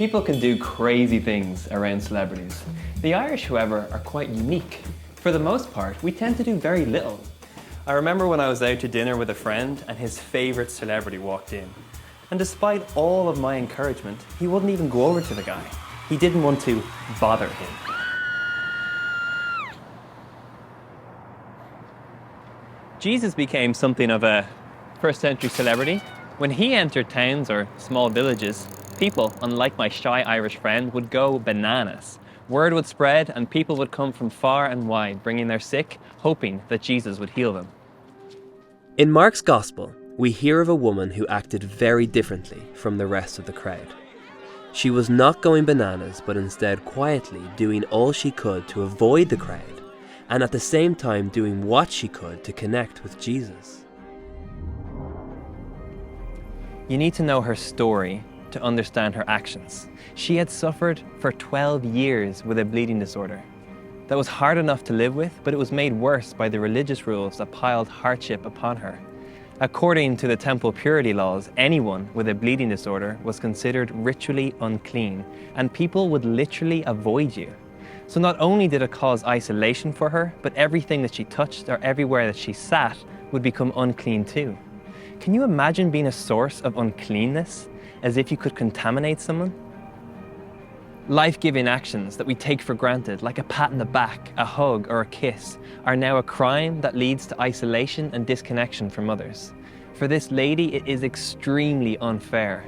People can do crazy things around celebrities. The Irish, however, are quite unique. For the most part, we tend to do very little. I remember when I was out to dinner with a friend and his favourite celebrity walked in. And despite all of my encouragement, he wouldn't even go over to the guy. He didn't want to bother him. Jesus became something of a first-century celebrity. When he entered towns or small villages, people, unlike my shy Irish friend, would go bananas. Word would spread and people would come from far and wide, bringing their sick, hoping that Jesus would heal them. In Mark's Gospel, we hear of a woman who acted very differently from the rest of the crowd. She was not going bananas, but instead quietly doing all she could to avoid the crowd, and at the same time doing what she could to connect with Jesus. You need to know her story to understand her actions. She had suffered for 12 years with a bleeding disorder. That was hard enough to live with, but it was made worse by the religious rules that piled hardship upon her. According to the temple purity laws, anyone with a bleeding disorder was considered ritually unclean, and people would literally avoid you. So not only did it cause isolation for her, but everything that she touched or everywhere that she sat would become unclean too. Can you imagine being a source of uncleanness, as if you could contaminate someone? Life-giving actions that we take for granted, like a pat on the back, a hug, or a kiss, are now a crime that leads to isolation and disconnection from others. For this lady, it is extremely unfair.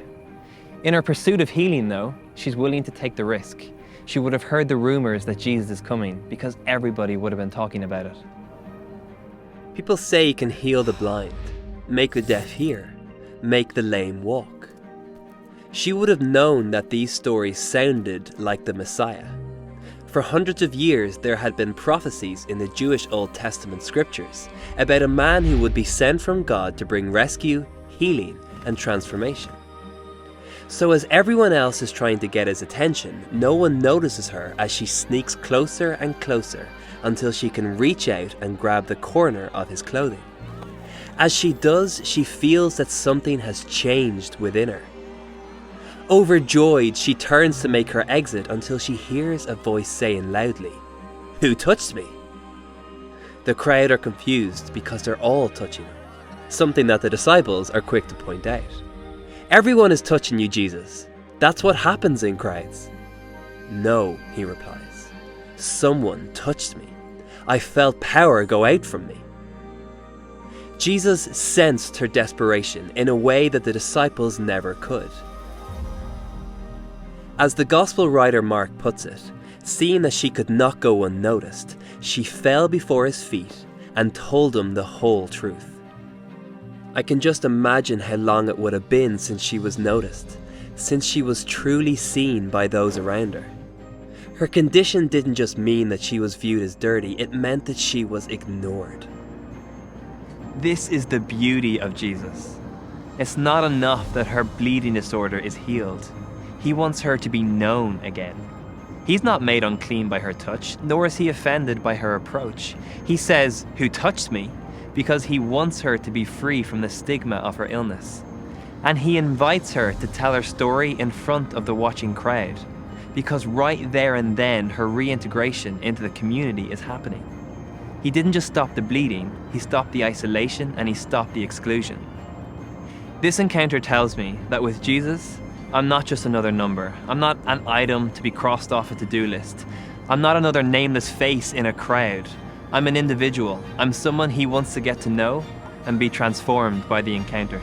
In her pursuit of healing, though, she's willing to take the risk. She would have heard the rumors that Jesus is coming because everybody would have been talking about it. People say you can heal the blind, make the deaf hear, make the lame walk. She would have known that these stories sounded like the Messiah. For hundreds of years, there had been prophecies in the Jewish Old Testament scriptures about a man who would be sent from God to bring rescue, healing, and transformation. So as everyone else is trying to get his attention, no one notices her as she sneaks closer and closer until she can reach out and grab the corner of his clothing. As she does, she feels that something has changed within her. Overjoyed, she turns to make her exit until she hears a voice saying loudly, "Who touched me?" The crowd are confused because they're all touching him, something that the disciples are quick to point out. "Everyone is touching you, Jesus. That's what happens in crowds." "No," he replies. "Someone touched me. I felt power go out from me." Jesus sensed her desperation in a way that the disciples never could. As the Gospel writer Mark puts it, seeing that she could not go unnoticed, she fell before his feet and told him the whole truth. I can just imagine how long it would have been since she was noticed, since she was truly seen by those around her. Her condition didn't just mean that she was viewed as dirty, it meant that she was ignored. This is the beauty of Jesus. It's not enough that her bleeding disorder is healed. He wants her to be known again. He's not made unclean by her touch, nor is he offended by her approach. He says, "Who touched me?" because he wants her to be free from the stigma of her illness. And he invites her to tell her story in front of the watching crowd, because right there and then her reintegration into the community is happening. He didn't just stop the bleeding, he stopped the isolation and he stopped the exclusion. This encounter tells me that with Jesus, I'm not just another number. I'm not an item to be crossed off a to-do list. I'm not another nameless face in a crowd. I'm an individual. I'm someone he wants to get to know and be transformed by the encounter.